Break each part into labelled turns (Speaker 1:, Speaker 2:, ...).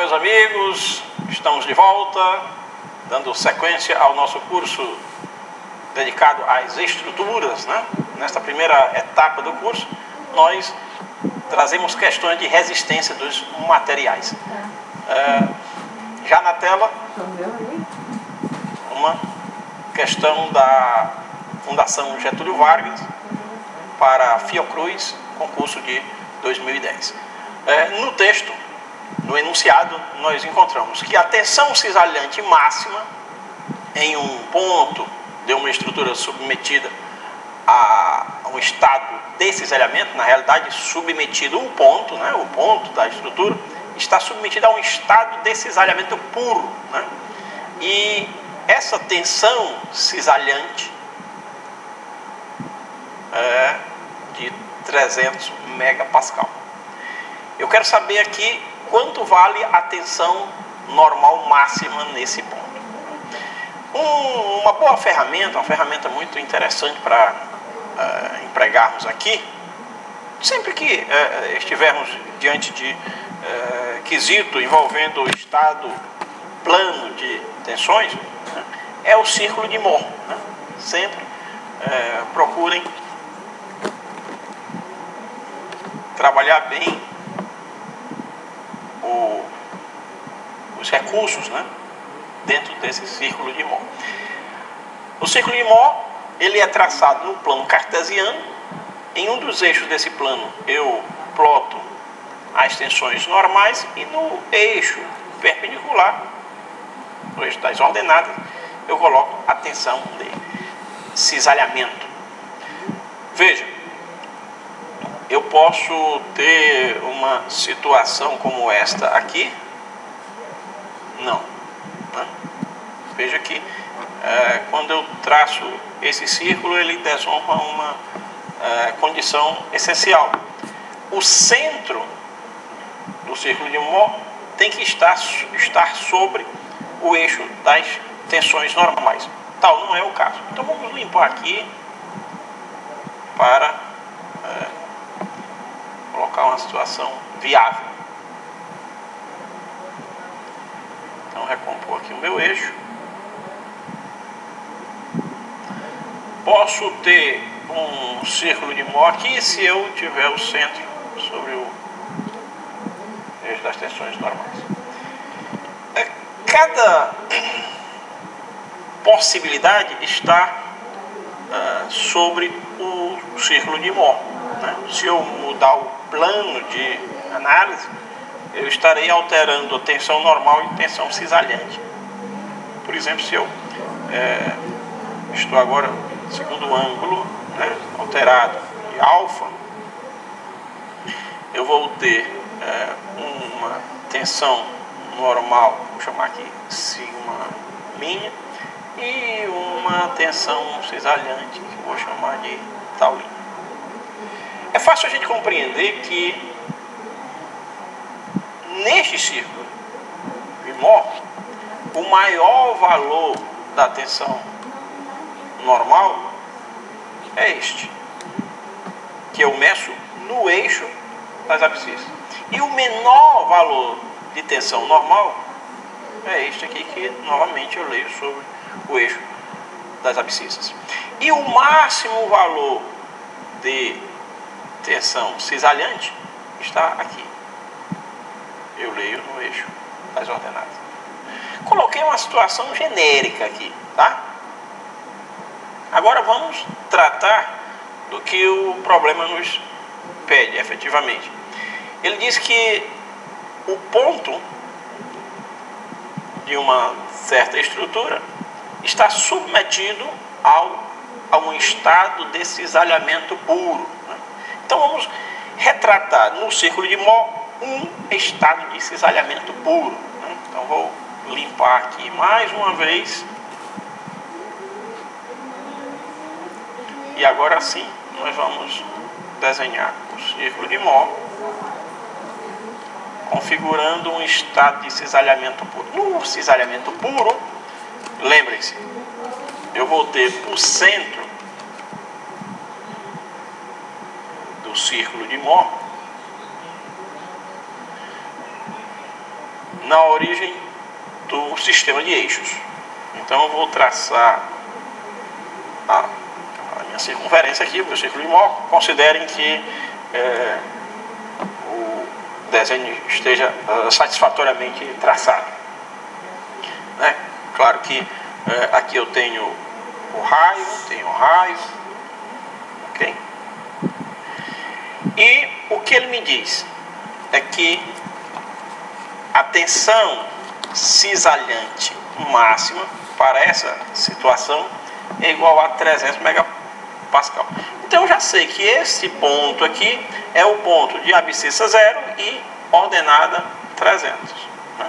Speaker 1: meus amigos, estamos de volta, dando sequência ao nosso curso dedicado às estruturas, né? Nesta primeira etapa do curso, nós trazemos questões de resistência dos materiais. Já na tela, uma questão da Fundação Getúlio Vargas para Fiocruz, concurso de 2010. No texto, no enunciado, nós encontramos que a tensão cisalhante máxima em um ponto de uma estrutura submetida a um estado de cisalhamento, na realidade submetido o ponto, né, o ponto da estrutura, está submetido a um estado de cisalhamento puro, né? E essa tensão cisalhante é de 300 megapascal. Eu quero saber aqui quanto vale a tensão normal máxima nesse ponto. Uma boa ferramenta, uma ferramenta muito interessante para empregarmos aqui, sempre que estivermos diante de quesito envolvendo o estado plano de tensões, né, é o círculo de Mohr. Né? Sempre procurem trabalhar bem os recursos, né, dentro desse círculo de Mohr. O círculo de Mohr, ele é traçado no plano cartesiano. Em um dos eixos desse plano eu ploto as tensões normais e no eixo perpendicular, no eixo das ordenadas, eu coloco a tensão de cisalhamento. Veja, eu posso ter uma situação como esta aqui? Não. Né? Veja que quando eu traço esse círculo, ele desonra uma condição essencial. O centro do círculo de Mohr tem que estar sobre o eixo das tensões normais. Tal não é o caso. Então vamos limpar aqui para colocar uma situação viável. Então recompor aqui o meu eixo. Posso ter um círculo de Mohr aqui se eu tiver o centro sobre o eixo das tensões normais. Cada possibilidade está sobre o círculo de Mohr. Né? Se eu mudar o plano de análise, eu estarei alterando a tensão normal e tensão cisalhante. Por exemplo, se eu estou agora segundo o ângulo, né, alterado de alfa, eu vou ter uma tensão normal, vou chamar aqui sigma minha, e uma tensão cisalhante, que eu vou chamar de taulinha. É fácil a gente compreender que neste círculo de Mohr, o maior valor da tensão normal é este, que eu meço no eixo das abscissas. E o menor valor de tensão normal é este aqui, que novamente eu leio sobre o eixo das abscissas. E o máximo valor de tensão cisalhante está aqui. Eu leio no eixo das ordenadas. Coloquei uma situação genérica aqui, tá? Agora vamos tratar do que o problema nos pede, efetivamente. Ele diz que o ponto de uma certa estrutura está submetido a um estado de cisalhamento puro. Né? Então vamos retratar no círculo de Mohr um estado de cisalhamento puro. Né? Então vou limpar aqui mais uma vez. E agora sim, nós vamos desenhar o círculo de Mohr, configurando um estado de cisalhamento puro. No cisalhamento puro, lembrem-se, eu vou ter o centro do círculo de Mohr na origem do sistema de eixos. Então eu vou traçar a minha circunferência aqui, o meu círculo de Mohr. Considerem que o desenho esteja satisfatoriamente traçado, né? Claro que aqui eu tenho o raio, ok? E o que ele me diz é que a tensão cisalhante máxima para essa situação é igual a 300 megapascal. Então eu já sei que esse ponto aqui é o ponto de abscissa 0 e ordenada 300, né?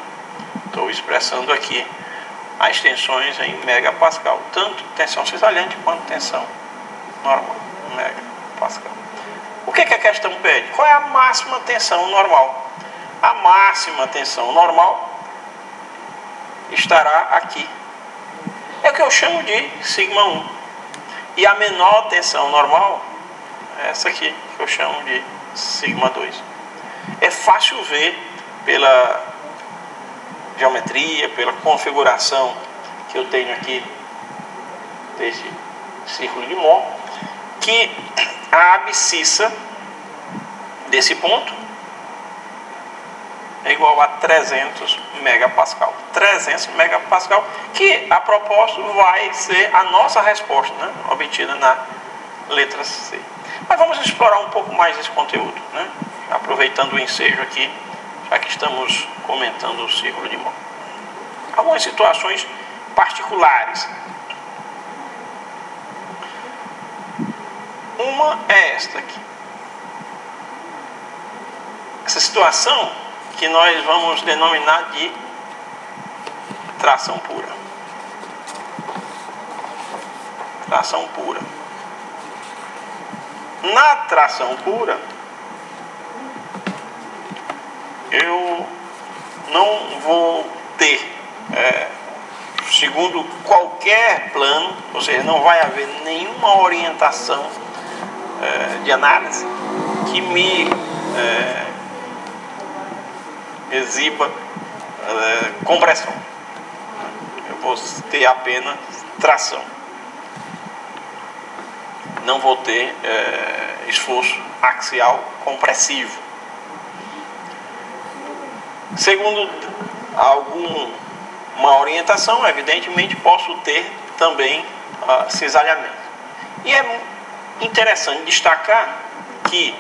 Speaker 1: Estou expressando aqui as tensões em megapascal, tanto tensão cisalhante quanto tensão normal, megapascal. O que a questão pede? Qual é a máxima tensão normal? A máxima tensão normal estará aqui. É o que eu chamo de sigma 1. E a menor tensão normal é essa aqui, que eu chamo de sigma 2. É fácil ver pela geometria, pela configuração que eu tenho aqui desse círculo de Mohr, que a abscissa desse ponto é igual a 300 megapascal. 300 megapascal, que a propósito vai ser a nossa resposta, né, obtida na letra C. Mas vamos explorar um pouco mais esse conteúdo, né, aproveitando o ensejo aqui, já que estamos comentando o círculo de Mohr. Algumas situações particulares. Uma é esta aqui. Essa situação que nós vamos denominar de tração pura. Tração pura. Na tração pura, eu não vou ter, segundo qualquer plano, ou seja, não vai haver nenhuma orientação de análise que me exiba compressão. Eu vou ter apenas tração. Não vou ter esforço axial compressivo. Segundo alguma orientação, evidentemente posso ter também cisalhamento. E é interessante destacar que,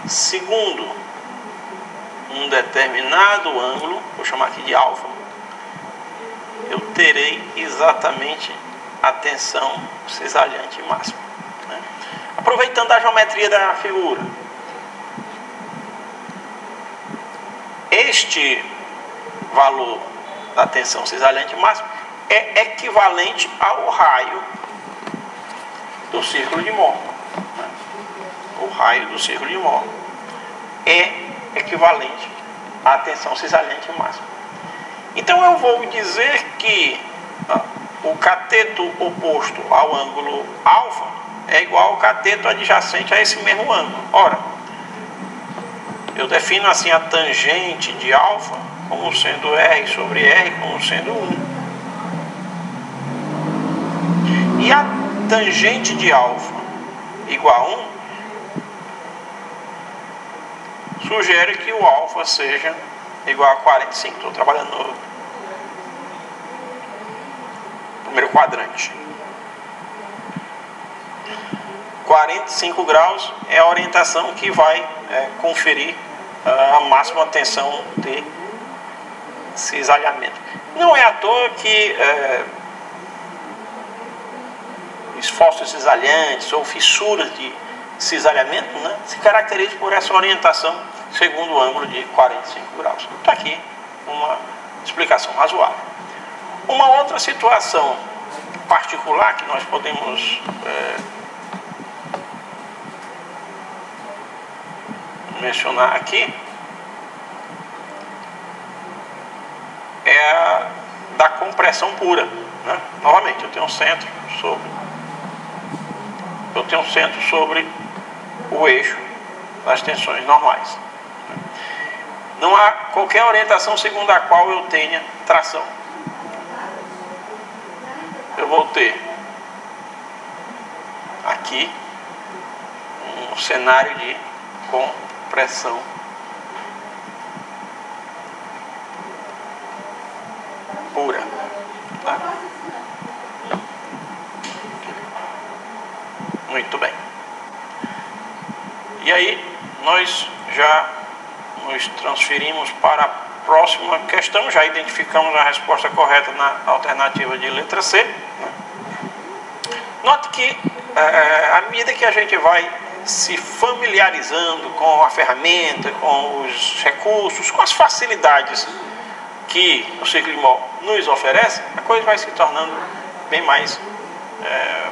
Speaker 1: segundo um determinado ângulo, vou chamar aqui de alfa, eu terei exatamente a tensão cisalhante máxima, né? Aproveitando a geometria da figura, este valor da tensão cisalhante máxima é equivalente ao raio do círculo de Mohr, né? O raio do círculo de Mohr é equivalente à tensão cisalhante máxima. Então eu vou dizer que o cateto oposto ao ângulo alfa é igual ao cateto adjacente a esse mesmo ângulo. Ora, eu defino assim a tangente de alfa como sendo R sobre R como sendo 1. E a tangente de alfa igual a 1 sugere que o alfa seja igual a 45. Estou trabalhando no primeiro quadrante. 45 graus é a orientação que vai conferir a máxima tensão de cisalhamento. Não é à toa que esforços cisalhantes ou fissuras de cisalhamento, né, se caracterizam por essa orientação segundo o ângulo de 45 graus. Está aqui uma explicação razoável. Uma outra situação particular que nós podemos mencionar aqui é a da compressão pura, né? Novamente, eu tenho um centro sobre o eixo das tensões normais. não há qualquer orientação segundo a qual eu tenha tração. Eu vou ter aqui um cenário de compressão pura, tá? Muito bem. E aí nós já nos transferimos para a próxima questão. Já identificamos a resposta correta na alternativa de letra C. Note que à medida que a gente vai se familiarizando com a ferramenta, com os recursos, com as facilidades que o ciclo de Moore nos oferece, a coisa vai se tornando bem mais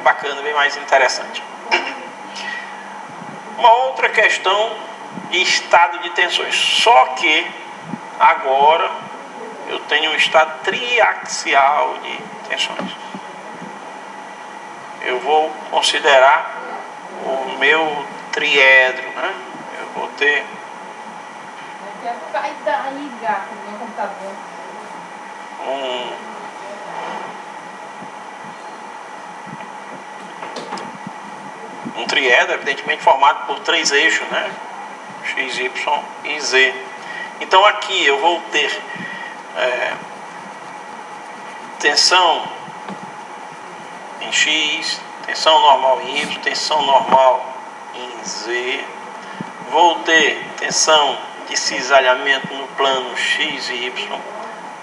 Speaker 1: bacana, bem mais interessante. Uma outra questão de estado de tensões, só que agora eu tenho um estado triaxial de tensões. Eu vou considerar o meu triedro, né? Eu vou ter um triedro, evidentemente formado por 3 eixos, né? X, Y e Z. Então aqui eu vou ter tensão em X, tensão normal em Y, tensão normal em Z. Vou ter tensão de cisalhamento no plano X e Y,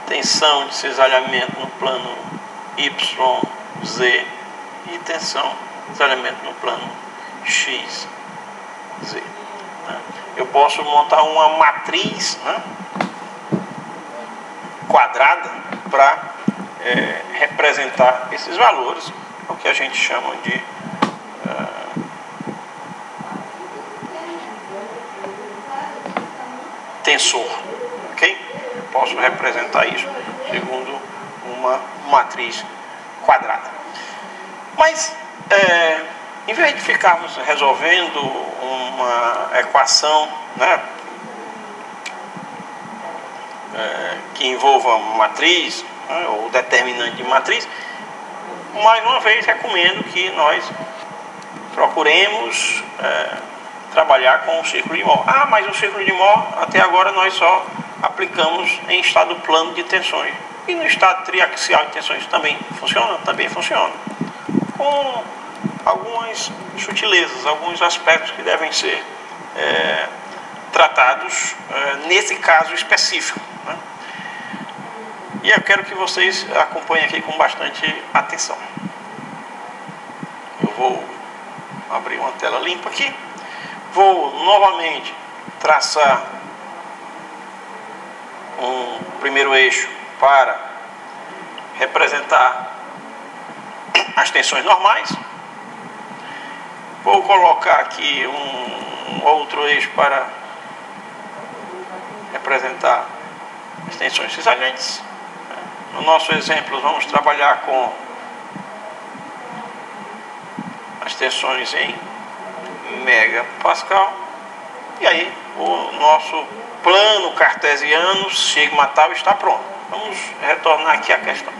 Speaker 1: tensão de cisalhamento no plano Y, Z e tensão de cisalhamento no plano X, Z. Eu posso montar uma matriz, né, quadrada para representar esses valores, o que a gente chama de tensor, ok? Eu posso representar isso segundo uma matriz quadrada. Mas em vez de ficarmos resolvendo uma equação, né, que envolva matriz, né, ou determinante de matriz, mais uma vez recomendo que nós procuremos trabalhar com o círculo de Moore. Ah, mas o círculo de Moore até agora nós só aplicamos em estado plano de tensões. E no estado triaxial de tensões também funciona? Também funciona. Com algumas sutilezas, alguns aspectos que devem ser tratados nesse caso específico, né? E eu quero que vocês acompanhem aqui com bastante atenção. Eu vou abrir uma tela limpa aqui. Vou novamente traçar um primeiro eixo para representar as tensões normais. Vou colocar aqui um outro eixo para representar as tensões cisalhantes. No nosso exemplo, vamos trabalhar com as tensões em megapascal. E aí, o nosso plano cartesiano, sigma tal, está pronto. Vamos retornar aqui à questão.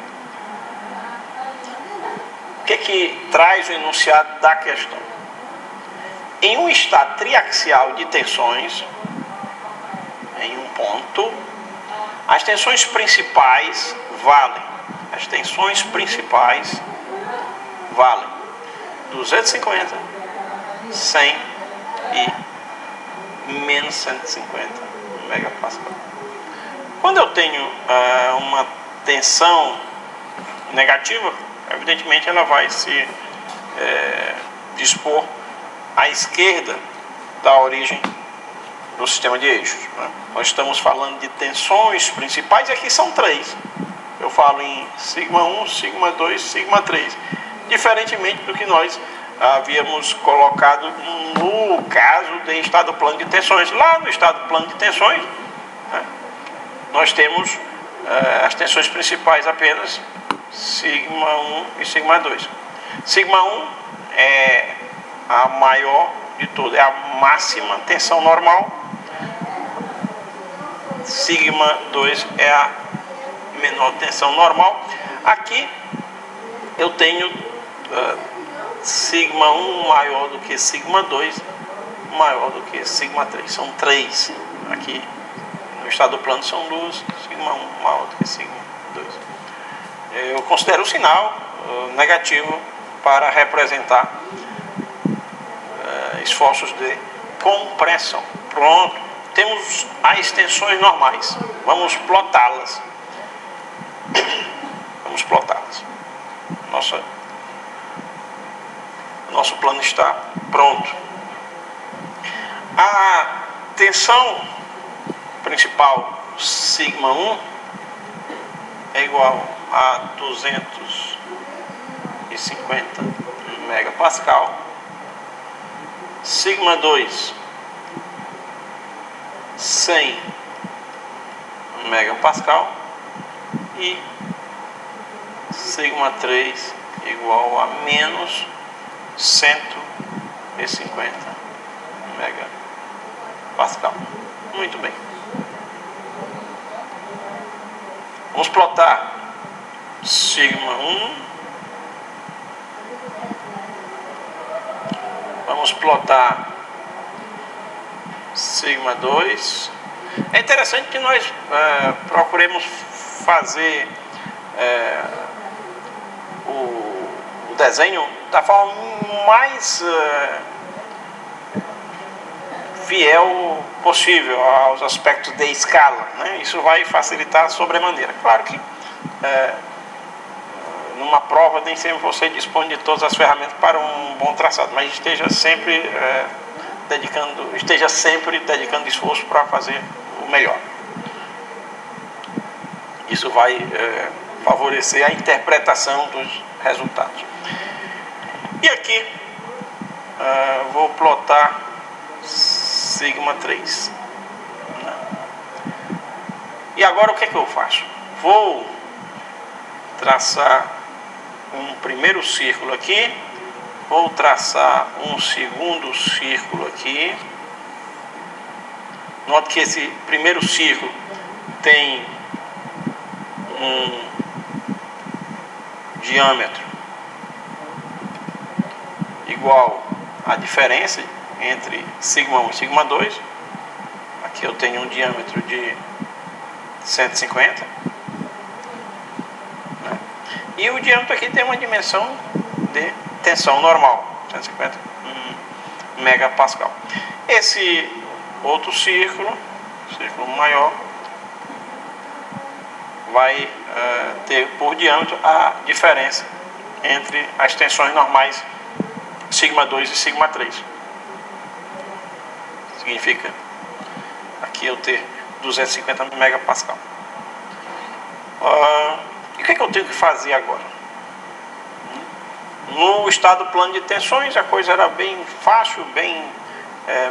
Speaker 1: O que traz o enunciado da questão? Em um estado triaxial de tensões, em um ponto, as tensões principais valem. As tensões principais valem 250, 100 e menos 150 megapascal. Quando eu tenho uma tensão negativa, evidentemente ela vai se dispor à esquerda da origem do sistema de eixos, né? Nós estamos falando de tensões principais, e aqui são 3. Eu falo em sigma 1, sigma 2, sigma 3. Diferentemente do que nós havíamos colocado no caso de estado plano de tensões. Lá no estado plano de tensões, né, nós temos as tensões principais apenas sigma 1 e sigma 2. Sigma 1 é a maior de todas, é a máxima tensão normal. sigma 2 é a menor tensão normal. Aqui eu tenho sigma 1 maior do que sigma 2, maior do que sigma 3. São 3. Aqui no estado plano são 2, sigma 1 maior do que sigma 2. Eu considero o sinal negativo para representar esforços de compressão. Pronto. Temos as extensões normais. Vamos plotá-las. Vamos plotá-las. Nosso plano está pronto. A tensão principal sigma 1 é igual a 250 megapascal. Sigma 2 100 megapascal e sigma 3 igual a menos 150 megapascal. Muito bem. Vamos plotar sigma 1. Vamos plotar sigma 2. É interessante que nós procuremos fazer o desenho da forma mais fiel possível aos aspectos de escala, né? Isso vai facilitar sobremaneira. Claro que numa prova nem sempre você dispõe de todas as ferramentas para um bom traçado, mas esteja sempre dedicando esforço para fazer o melhor. Isso vai favorecer a interpretação dos resultados. E aqui vou plotar sigma 3. E agora o que é que eu faço? Vou traçar um primeiro círculo aqui, vou traçar um segundo círculo aqui. Note que esse primeiro círculo tem um diâmetro igual à diferença entre sigma 1 e sigma 2. Aqui eu tenho um diâmetro de 150, né? E o diâmetro aqui tem uma dimensão de tensão normal, 150 megapascal. Esse outro círculo maior, vai ter por diâmetro a diferença entre as tensões normais sigma 2 e sigma 3. Significa aqui eu ter 250 megapascal. E o que é que eu tenho que fazer agora? No estado plano de tensões a coisa era bem fácil, bem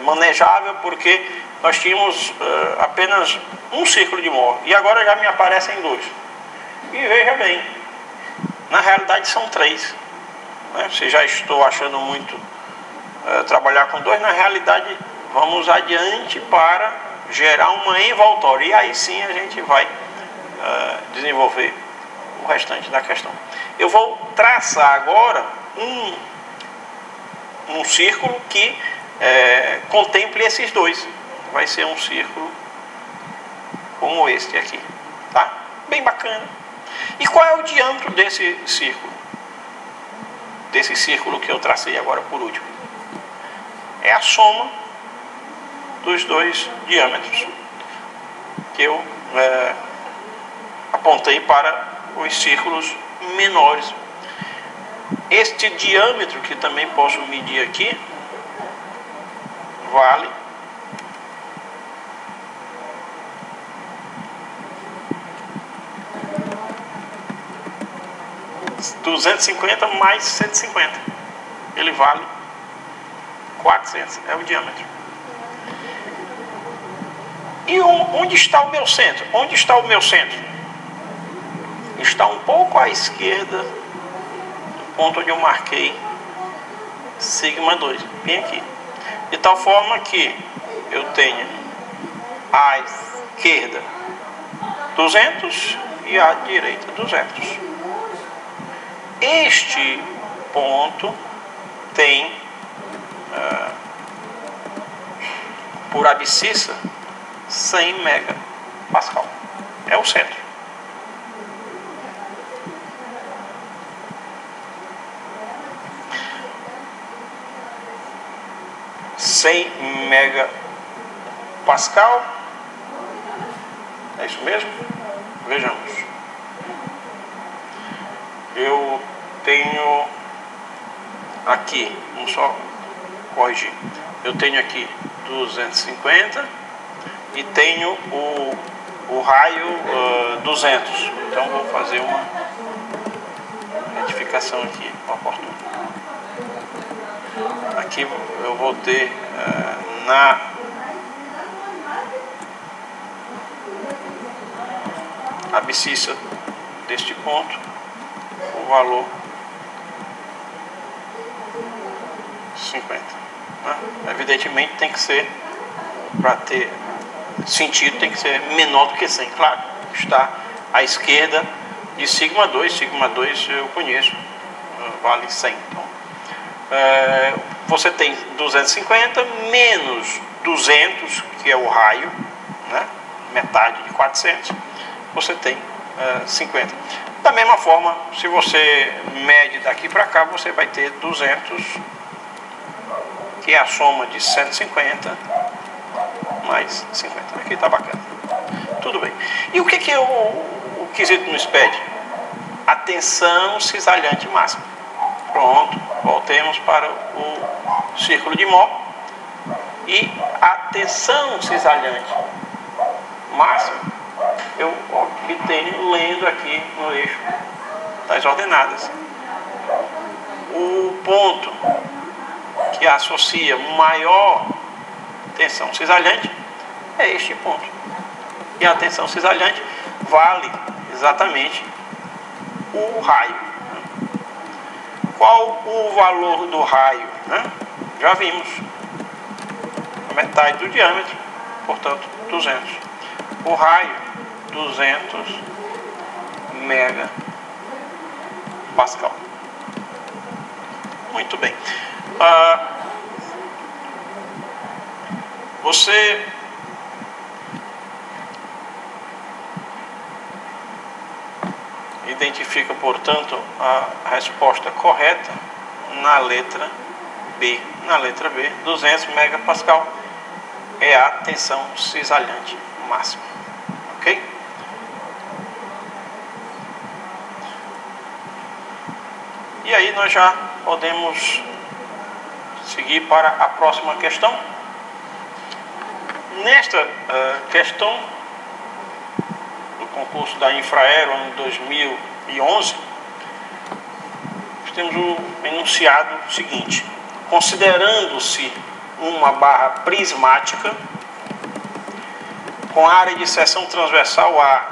Speaker 1: manejável, porque nós tínhamos apenas um círculo de Mohr, e agora já me aparecem dois. E veja bem, na realidade são três, né? Se já estou achando muito trabalhar com dois, na realidade vamos adiante para gerar uma envoltória, e aí sim a gente vai desenvolver o restante da questão. Eu vou traçar agora um círculo que contemple esses dois. Vai ser um círculo como este aqui, tá? Bem bacana. E qual é o diâmetro desse círculo? Desse círculo que eu tracei agora por último? É a soma dos dois diâmetros que eu apontei para os círculos menores. Este diâmetro, que também posso medir aqui, vale 250 mais 150. Ele vale 400, é o diâmetro. E onde está o meu centro? Onde está o meu centro? Está um pouco à esquerda do ponto onde eu marquei sigma 2, bem aqui. De tal forma que eu tenho à esquerda 200 e à direita 200. Este ponto tem por abscissa 100 megapascal. É o centro. Megapascal. É isso mesmo? Vejamos. Eu tenho aqui, vamos só corrigir. Eu tenho aqui 250 e tenho o raio 200. Então vou fazer uma retificação aqui oportuna. Aqui eu vou ter na abscissa deste ponto o valor 50. Né? Evidentemente tem que ser, para ter sentido, tem que ser menor do que 100. Claro, está à esquerda de sigma 2. Sigma 2 eu conheço, vale 100. Então, você tem 250 menos 200, que é o raio, né? Metade de 400, você tem 50. Da mesma forma, se você mede daqui para cá, você vai ter 200, que é a soma de 150 mais 50. Aqui está bacana. Tudo bem. E o que é o quesito nos pede? A tensão cisalhante máxima. Pronto, voltemos para o círculo de Mó. E a tensão cisalhante máxima eu obtenho lendo aqui no eixo das ordenadas. O ponto que associa maior tensão cisalhante é este ponto. E a tensão cisalhante vale exatamente o raio. Qual o valor do raio? Né? Já vimos. A metade do diâmetro, portanto 200. O raio, 200 megapascal. Muito bem. Você identifica, portanto, a resposta correta na letra B. Na letra B, 200 megapascal é a tensão cisalhante máxima. Ok? E aí nós já podemos seguir para a próxima questão. Nesta questão do concurso da Infraero, ano 2011, nós temos o enunciado seguinte: considerando-se uma barra prismática com área de seção transversal A,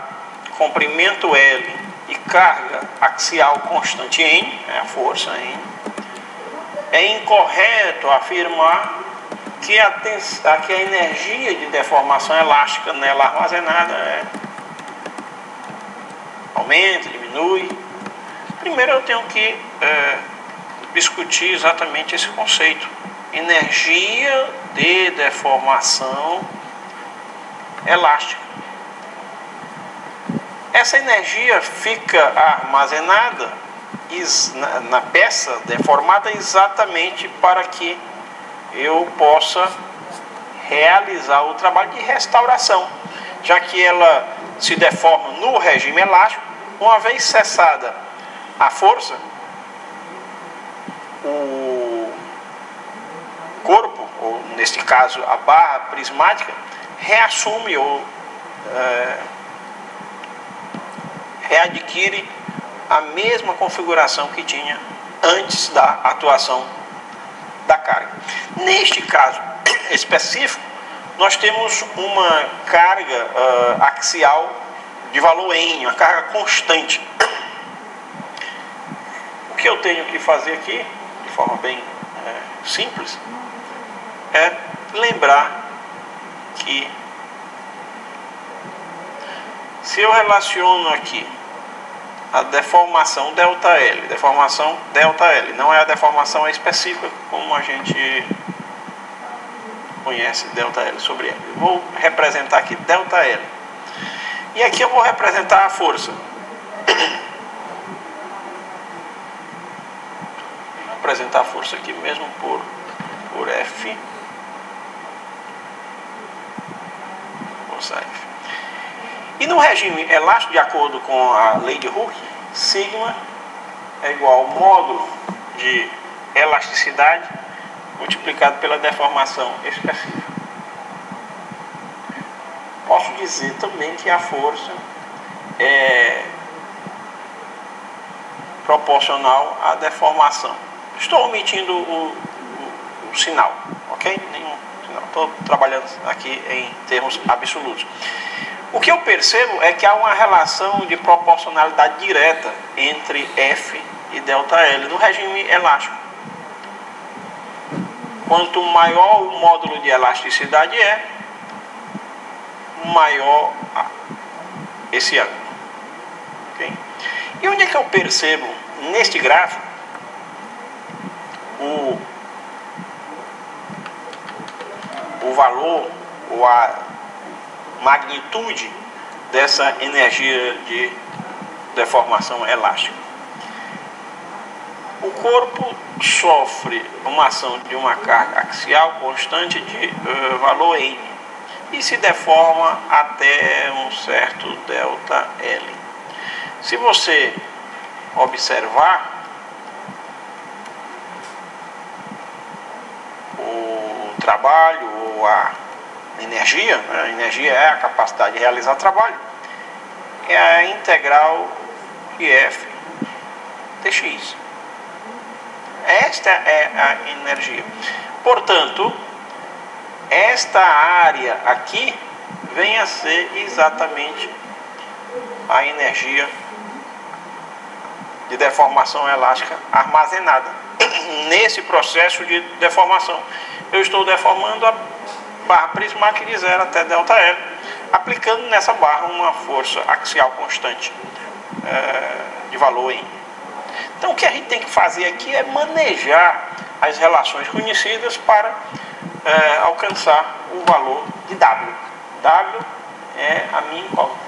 Speaker 1: comprimento L e carga axial constante N, é a força N, é incorreto afirmar que a energia de deformação elástica nela armazenada aumenta, diminui. Primeiro eu tenho que discutir exatamente esse conceito. Energia de deformação elástica. Essa energia fica armazenada na peça deformada exatamente para que eu possa realizar o trabalho de restauração, já que ela se deforma no regime elástico. Uma vez cessada a força, o corpo, ou neste caso a barra prismática, reassume ou readquire a mesma configuração que tinha antes da atuação da carga. Neste caso específico, nós temos uma carga axial de valor N, uma carga constante. O que eu tenho que fazer aqui, de forma bem simples, é lembrar que Se eu relaciono aqui a deformação ΔL, deformação ΔL, não é a deformação específica como a gente conhece ΔL sobre L. Eu vou representar aqui ΔL. E aqui eu vou representar a força. Vou apresentar a força aqui mesmo por F. Força F. E no regime elástico, de acordo com a lei de Hooke, sigma é igual ao módulo de elasticidade multiplicado pela deformação específica. Posso dizer também que a força é proporcional à deformação. Estou omitindo o sinal, ok? Nenhum sinal. Estou trabalhando aqui em termos absolutos. O que eu percebo é que há uma relação de proporcionalidade direta entre F e ΔL no regime elástico. Quanto maior o módulo de elasticidade é, maior esse ângulo. Okay? E onde é que eu percebo neste gráfico o valor ou a magnitude dessa energia de deformação elástica? O corpo sofre uma ação de uma carga axial constante de valor N e se deforma até um certo ΔL. Se você observar o trabalho ou a energia, a energia é a capacidade de realizar trabalho, é a integral de F dx. Esta é a energia. Portanto, esta área aqui vem a ser exatamente a energia de deformação elástica armazenada nesse processo de deformação. Eu estou deformando a barra prismática de 0 até ΔL, aplicando nessa barra uma força axial constante de valor N. Então o que a gente tem que fazer aqui é manejar as relações conhecidas para alcançar o valor de W. W é a minha incógnita.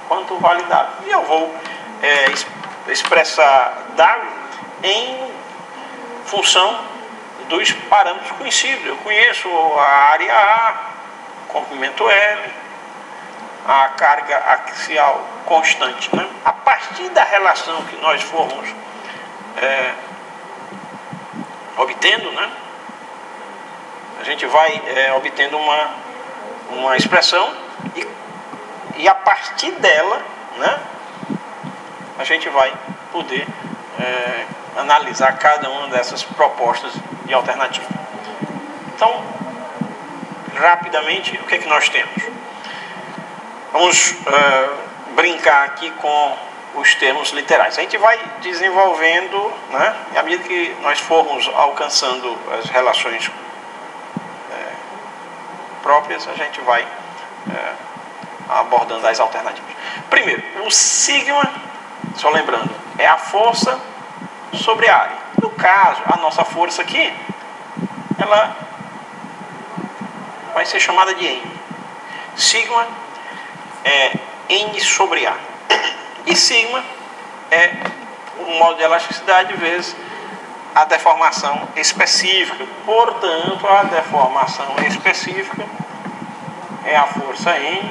Speaker 1: Quanto vale W? E eu vou expressar W em função dos parâmetros conhecidos. Eu conheço a área A, o comprimento L, a carga axial constante, né? A partir da relação que nós formos obtendo, né? A gente vai obtendo uma expressão e a partir dela, né, a gente vai poder analisar cada uma dessas propostas de alternativa. Então, rapidamente, o que é que nós temos? Vamos brincar aqui com os termos literais. A gente vai desenvolvendo, né, à medida que nós formos alcançando as relações próprias, a gente vai abordando as alternativas. Primeiro, o sigma, só lembrando, é a força sobre a área. No caso, a nossa força aqui, ela vai ser chamada de N. Sigma é N sobre A. E sigma é o modo de elasticidade vezes a deformação específica. Portanto, a deformação específica é a força N,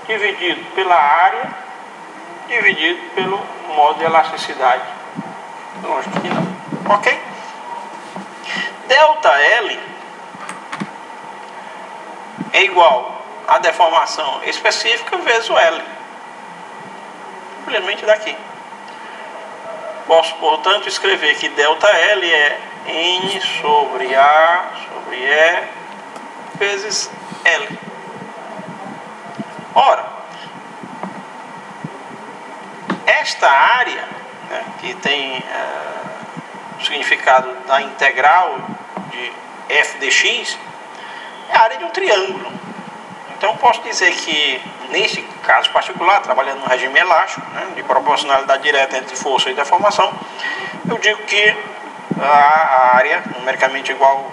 Speaker 1: dividido pela área, dividido pelo modo de elasticidade longitudinal. Ok? ΔL é igual à deformação específica vezes o L. Simplesmente daqui. Posso, portanto, escrever que ΔL é N sobre A sobre E vezes L. Ora, esta área, né, que tem o significado da integral de f dx, é a área de um triângulo. Então, posso dizer que, neste caso particular, trabalhando no regime elástico, né, de proporcionalidade direta entre força e deformação, eu digo que a área numericamente igual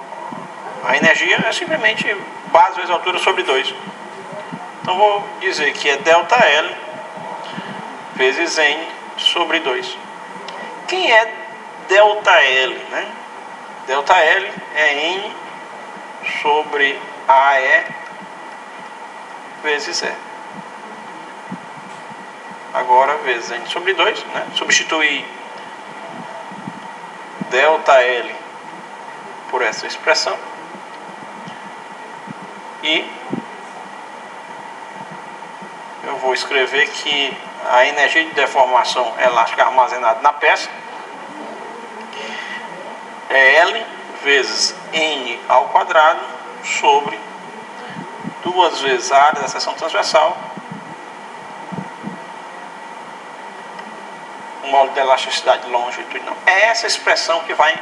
Speaker 1: à energia é simplesmente base vezes altura sobre 2. Então, vou dizer que é ΔL vezes N sobre 2. Quem é ΔL? Né? ΔL é N sobre AE vezes E. Agora vezes N sobre 2, né? Substituir ΔL por essa expressão e eu vou escrever que a energia de deformação elástica armazenada na peça é L vezes N ao quadrado sobre 2 vezes a área da seção transversal, o módulo de elasticidade longitudinal. É essa expressão que vai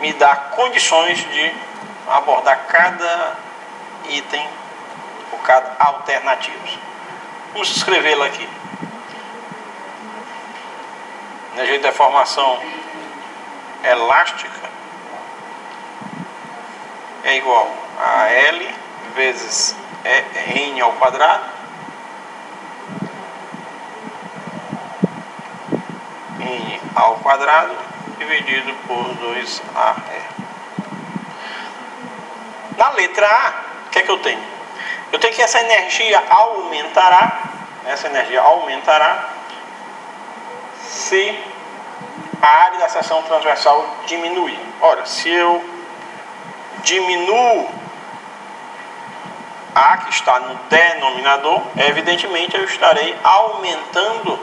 Speaker 1: me dar condições de abordar cada item ou cada alternativa. Vamos escrevê-la aqui. Energia de deformação elástica é igual a L vezes N ao quadrado N ao quadrado dividido por 2AR. Na letra A, o que é que eu tenho? Eu tenho que essa energia aumentará se a área da seção transversal diminuir. Ora, se eu diminuo A que está no denominador, evidentemente eu estarei aumentando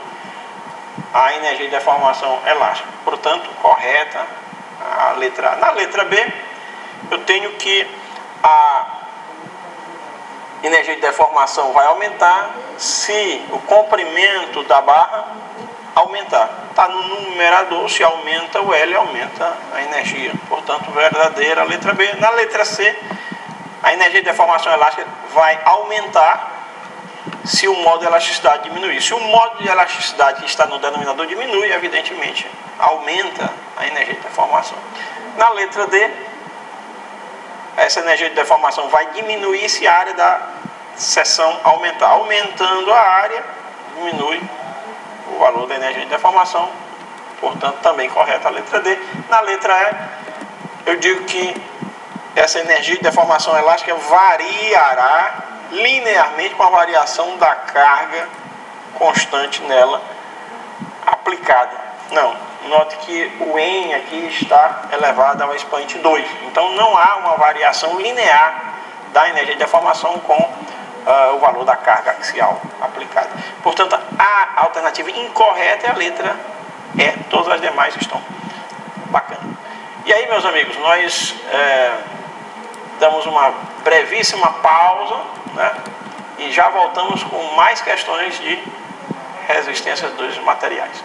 Speaker 1: a energia de deformação elástica. Portanto, correta a letra A. Na letra B, eu tenho que a energia de deformação vai aumentar se o comprimento da barra aumentar. Está no numerador, se aumenta o L, aumenta a energia. Portanto, verdadeira a letra B. Na letra C, a energia de deformação elástica vai aumentar se o modo de elasticidade diminuir. Se o modo de elasticidade que está no denominador diminui, evidentemente, aumenta a energia de deformação. Na letra D, essa energia de deformação vai diminuir se a área da seção aumentar. Aumentando a área, diminui o valor da energia de deformação. Portanto, também correta a letra D. Na letra E, eu digo que essa energia de deformação elástica variará linearmente com a variação da carga constante nela aplicada. Não, note que o N aqui está elevado ao expoente 2. Então não há uma variação linear da energia de deformação com o valor da carga axial aplicada. Portanto, a alternativa incorreta é a letra E. Todas as demais estão bacanas. E aí, meus amigos, nós damos uma brevíssima pausa, né? E já voltamos com mais questões de resistência dos materiais.